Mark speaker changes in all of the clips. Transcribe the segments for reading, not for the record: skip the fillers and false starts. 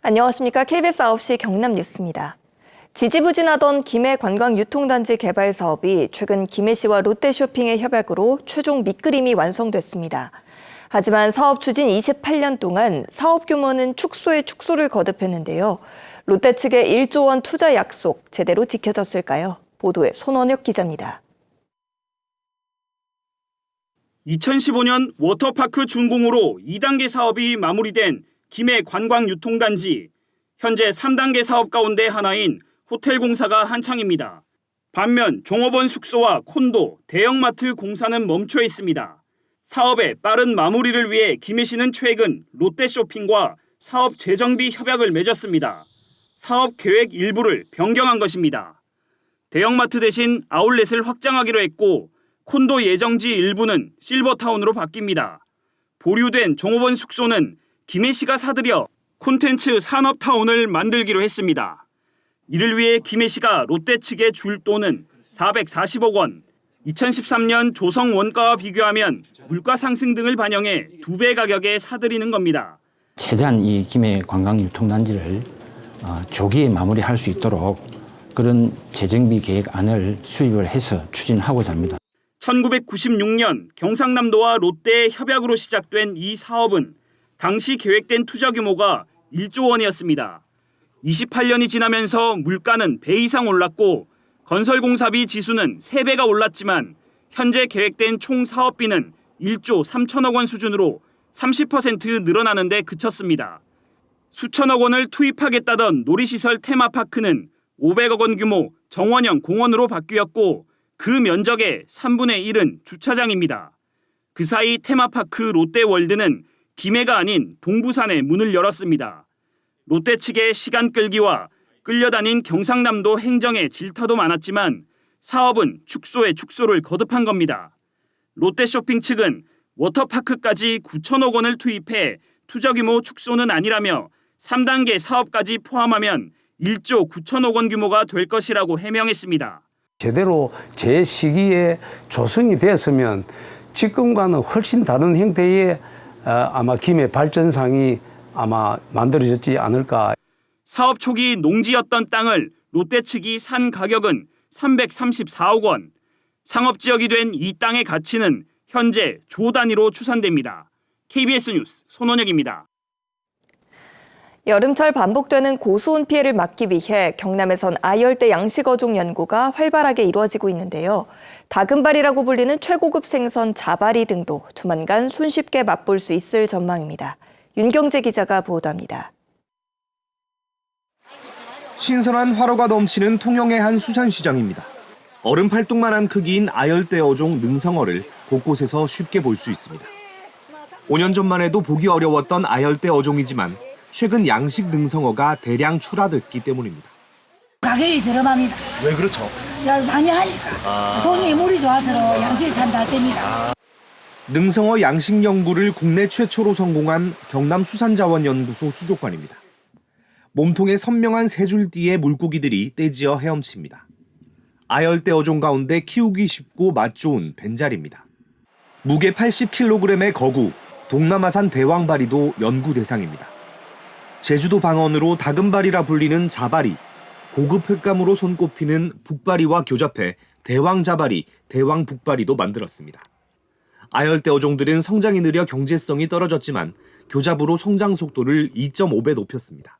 Speaker 1: 안녕하십니까. KBS 9시 경남 뉴스입니다. 지지부진하던 김해 관광유통단지 개발 사업이 최근 김해시와 롯데쇼핑의 협약으로 최종 밑그림이 완성됐습니다. 하지만 사업 추진 28년 동안 사업 규모는 축소에 축소를 거듭했는데요. 롯데 측의 1조 원 투자 약속 제대로 지켜졌을까요? 보도에 손원혁 기자입니다.
Speaker 2: 2015년 워터파크 준공으로 2단계 사업이 마무리된 김해 관광유통단지. 현재 3단계 사업 가운데 하나인 호텔 공사가 한창입니다. 반면 종업원 숙소와 콘도, 대형마트 공사는 멈춰 있습니다. 사업의 빠른 마무리를 위해 김해시는 최근 롯데쇼핑과 사업 재정비 협약을 맺었습니다. 사업 계획 일부를 변경한 것입니다. 대형마트 대신 아울렛을 확장하기로 했고 콘도 예정지 일부는 실버타운으로 바뀝니다. 보류된 종업원 숙소는 김해시가 사들여 콘텐츠 산업타운을 만들기로 했습니다. 이를 위해 김해시가 롯데 측에 줄 돈은 440억 원, 2013년 조성 원가와 비교하면 물가 상승 등을 반영해 2배 가격에 사들이는 겁니다.
Speaker 3: 최대한 이 김해 관광유통단지를 조기에 마무리할 수 있도록 그런 재정비 계획안을 수립을 해서 추진하고자 합니다.
Speaker 2: 1996년 경상남도와 롯데의 협약으로 시작된 이 사업은 당시 계획된 투자 규모가 1조 원이었습니다. 28년이 지나면서 물가는 배 이상 올랐고 건설공사비 지수는 3배가 올랐지만 현재 계획된 총 사업비는 1조 3천억 원 수준으로 30% 늘어나는 데 그쳤습니다. 수천억 원을 투입하겠다던 놀이시설 테마파크는 500억 원 규모 정원형 공원으로 바뀌었고 그 면적의 3분의 1은 주차장입니다. 그 사이 테마파크 롯데월드는 김해가 아닌 동부산에 문을 열었습니다. 롯데 측의 시간 끌기와 끌려다닌 경상남도 행정의 질타도 많았지만 사업은 축소에 축소를 거듭한 겁니다. 롯데쇼핑 측은 워터파크까지 9천억 원을 투입해 투자 규모 축소는 아니라며 3단계 사업까지 포함하면 1조 9천억 원 규모가 될 것이라고 해명했습니다.
Speaker 4: 제대로 제 시기에 조성이 되었으면 지금과는 훨씬 다른 형태의 아마 김해 발전상이 아마 만들어졌지 않을까.
Speaker 2: 사업 초기 농지였던 땅을 롯데 측이 산 가격은 334억 원. 상업지역이 된 이 땅의 가치는 현재 조 단위로 추산됩니다. KBS 뉴스 손원혁입니다.
Speaker 1: 여름철 반복되는 고수온 피해를 막기 위해 경남에선 아열대 양식어종 연구가 활발하게 이루어지고 있는데요. 다금바리라고 불리는 최고급 생선 자바리 등도 조만간 손쉽게 맛볼 수 있을 전망입니다. 윤경재 기자가 보도합니다.
Speaker 5: 신선한 화로가 넘치는 통영의 한 수산시장입니다. 얼음 팔뚝만한 크기인 아열대 어종 능성어를 곳곳에서 쉽게 볼 수 있습니다. 5년 전만 해도 보기 어려웠던 아열대 어종이지만 최근 양식 능성어가 대량 출하됐기 때문입니다.
Speaker 6: 가격이 저렴합니다.
Speaker 5: 왜 그렇죠?
Speaker 6: 많이 하니까. 돈이 물이 좋아서 양식이 잘 날 때입니다.
Speaker 5: 능성어 양식 연구를 국내 최초로 성공한 경남수산자원연구소 수족관입니다. 몸통에 선명한 세 줄띠의 물고기들이 떼지어 헤엄칩니다. 아열대 어종 가운데 키우기 쉽고 맛 좋은 벤자리입니다. 무게 80kg의 거구, 동남아산 대왕바리도 연구 대상입니다. 제주도 방언으로 다금바리라 불리는 자바리, 고급 횟감으로 손꼽히는 북바리와 교잡해 대왕자바리, 대왕북바리도 만들었습니다. 아열대 어종들은 성장이 느려 경제성이 떨어졌지만 교잡으로 성장 속도를 2.5배 높였습니다.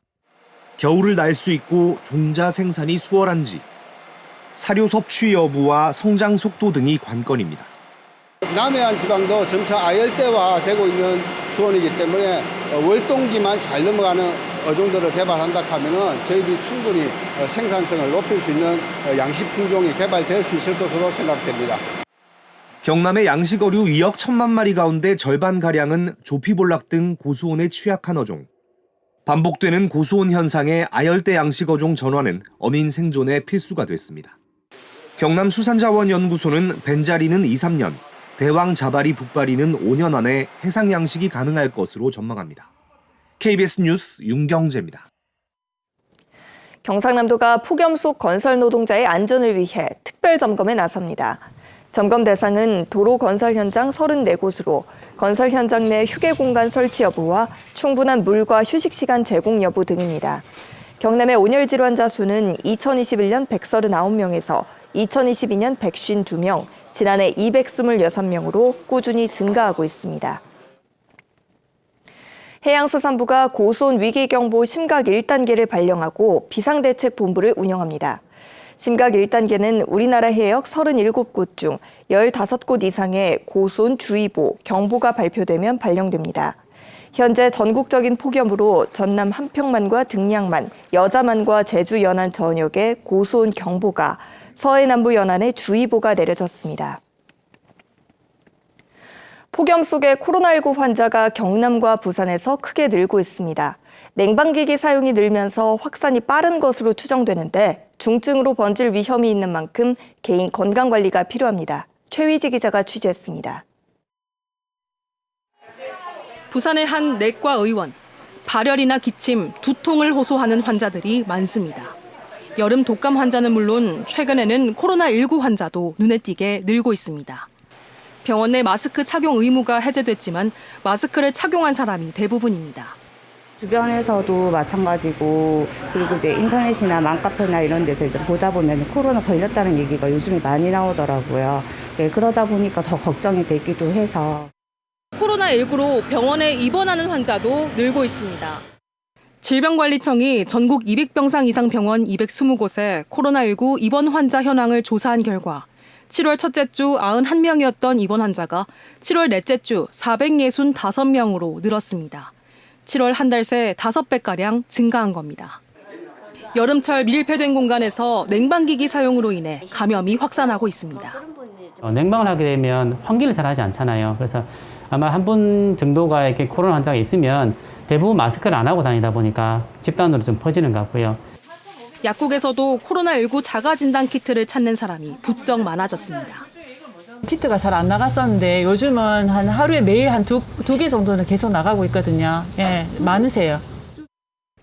Speaker 5: 겨울을 날 수 있고 종자 생산이 수월한지, 사료 섭취 여부와 성장 속도 등이 관건입니다.
Speaker 7: 남해안 지방도 점차 아열대화되고 있는 수온이기 때문에 월동기만 잘 넘어가는 어종들을 개발한다 하면은 저희들이 충분히 생산성을 높일 수 있는 양식 품종이 개발될 수 있을 것으로 생각됩니다.
Speaker 5: 경남의 양식어류 2억 1천만 마리 가운데 절반가량은 조피볼락 등 고수온에 취약한 어종. 반복되는 고수온 현상에 아열대 양식어종 전환은 어민 생존에 필수가 됐습니다. 경남수산자원연구소는 벤자리는 2-3년, 대왕자바리 북바리는 5년 안에 해상 양식이 가능할 것으로 전망합니다. KBS 뉴스 윤경재입니다.
Speaker 1: 경상남도가 폭염 속 건설 노동자의 안전을 위해 특별 점검에 나섭니다. 점검 대상은 도로 건설 현장 34곳으로 건설 현장 내 휴게 공간 설치 여부와 충분한 물과 휴식 시간 제공 여부 등입니다. 경남의 온열 질환자 수는 2021년 139명에서 2022년 152명, 지난해 226명으로 꾸준히 증가하고 있습니다. 해양수산부가 고수온 위기경보 심각 1단계를 발령하고 비상대책본부를 운영합니다. 심각 1단계는 우리나라 해역 37곳 중 15곳 이상의 고수온 주의보, 경보가 발표되면 발령됩니다. 현재 전국적인 폭염으로 전남 한평만과 등량만, 여자만과 제주 연안 전역에 고수온 경보가, 서해 남부 연안에 주의보가 내려졌습니다. 폭염 속에 코로나19 환자가 경남과 부산에서 크게 늘고 있습니다. 냉방기기 사용이 늘면서 확산이 빠른 것으로 추정되는데 중증으로 번질 위험이 있는 만큼 개인 건강관리가 필요합니다. 최위지 기자가 취재했습니다.
Speaker 8: 부산의 한 내과 의원, 발열이나 기침, 두통을 호소하는 환자들이 많습니다. 여름 독감 환자는 물론 최근에는 코로나19 환자도 눈에 띄게 늘고 있습니다. 병원 내 마스크 착용 의무가 해제됐지만 마스크를 착용한 사람이 대부분입니다.
Speaker 9: 주변에서도 마찬가지고, 그리고 이제 인터넷이나 맘카페나 이런 데서 이제 보다 보면 코로나 걸렸다는 얘기가 요즘에 많이 나오더라고요. 네, 그러다 보니까 더 걱정이 되기도 해서.
Speaker 8: 코로나19로 병원에 입원하는 환자도 늘고 있습니다. 질병관리청이 전국 200병상 이상 병원 220곳에 코로나19 입원 환자 현황을 조사한 결과 7월 첫째 주 91명이었던 입원 환자가 7월 넷째 주 465명으로 늘었습니다. 7월 한 달 새 5배가량 증가한 겁니다. 여름철 밀폐된 공간에서 냉방기기 사용으로 인해 감염이 확산하고 있습니다.
Speaker 10: 냉방을 하게 되면 환기를 잘 하지 않잖아요. 그래서 아마 한 분 정도가 이렇게 코로나 환자가 있으면 대부분 마스크를 안 하고 다니다 보니까 집단으로 좀 퍼지는 것 같고요.
Speaker 8: 약국에서도 코로나19 자가진단 키트를 찾는 사람이 부쩍 많아졌습니다.
Speaker 11: 키트가 잘 안 나갔었는데 요즘은 한 하루에 매일 한 두 개 정도는 계속 나가고 있거든요. 예, 많으세요.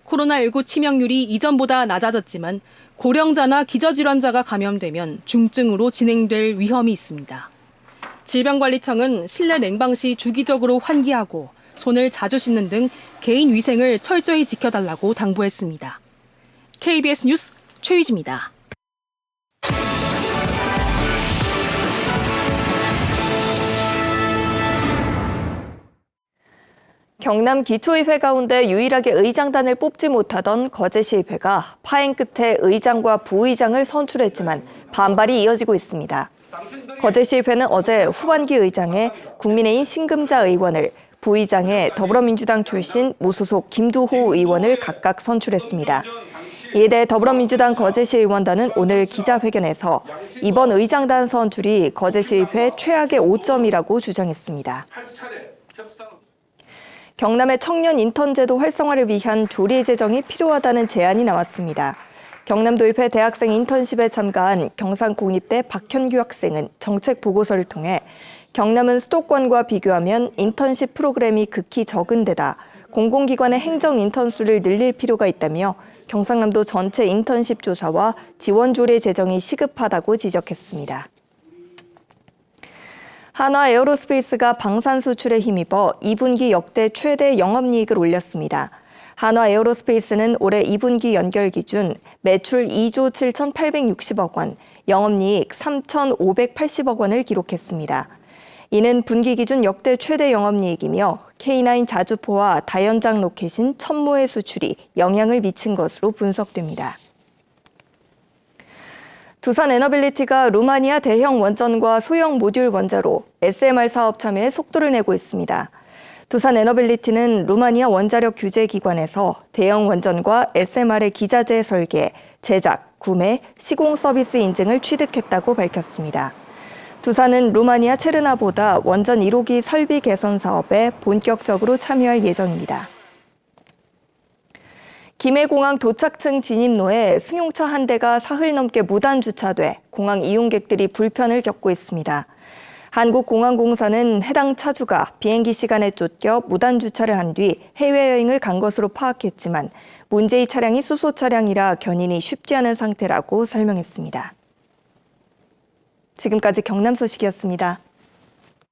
Speaker 8: 코로나19 치명률이 이전보다 낮아졌지만 고령자나 기저질환자가 감염되면 중증으로 진행될 위험이 있습니다. 질병관리청은 실내 냉방 시 주기적으로 환기하고 손을 자주 씻는 등 개인 위생을 철저히 지켜달라고 당부했습니다. KBS 뉴스 최유지입니다.
Speaker 1: 경남 기초의회 가운데 유일하게 의장단을 뽑지 못하던 거제시의회가 파행 끝에 의장과 부의장을 선출했지만 반발이 이어지고 있습니다. 거제시의회는 어제 후반기 의장에 국민의힘 신금자 의원을, 부의장에 더불어민주당 출신 무소속 김두호 의원을 각각 선출했습니다. 이에 대해 더불어민주당 거제시 의원단은 오늘 기자회견에서 이번 의장단 선출이 거제시의회 최악의 오점이라고 주장했습니다. 경남의 청년 인턴 제도 활성화를 위한 조례 제정이 필요하다는 제안이 나왔습니다. 경남도의회 대학생 인턴십에 참가한 경상국립대 박현규 학생은 정책 보고서를 통해 경남은 수도권과 비교하면 인턴십 프로그램이 극히 적은 데다 공공기관의 행정 인턴 수를 늘릴 필요가 있다며 경상남도 전체 인턴십 조사와 지원 조례 제정이 시급하다고 지적했습니다. 한화 에어로스페이스가 방산 수출에 힘입어 2분기 역대 최대 영업이익을 올렸습니다. 한화 에어로스페이스는 올해 2분기 연결 기준 매출 2조 7,860억 원, 영업이익 3,580억 원을 기록했습니다. 이는 분기 기준 역대 최대 영업이익이며 K9 자주포와 다연장 로켓인 천모의 수출이 영향을 미친 것으로 분석됩니다. 두산 에너빌리티가 루마니아 대형 원전과 소형 모듈 원자로 SMR 사업 참여에 속도를 내고 있습니다. 두산 에너빌리티는 루마니아 원자력 규제 기관에서 대형 원전과 SMR의 기자재 설계, 제작, 구매, 시공 서비스 인증을 취득했다고 밝혔습니다. 두산은 루마니아 체르나보다 원전 1호기 설비 개선 사업에 본격적으로 참여할 예정입니다. 김해공항 도착층 진입로에 승용차 한 대가 사흘 넘게 무단 주차돼 공항 이용객들이 불편을 겪고 있습니다. 한국공항공사는 해당 차주가 비행기 시간에 쫓겨 무단 주차를 한 뒤 해외여행을 간 것으로 파악했지만 문제의 차량이 수소 차량이라 견인이 쉽지 않은 상태라고 설명했습니다. 지금까지 경남 소식이었습니다.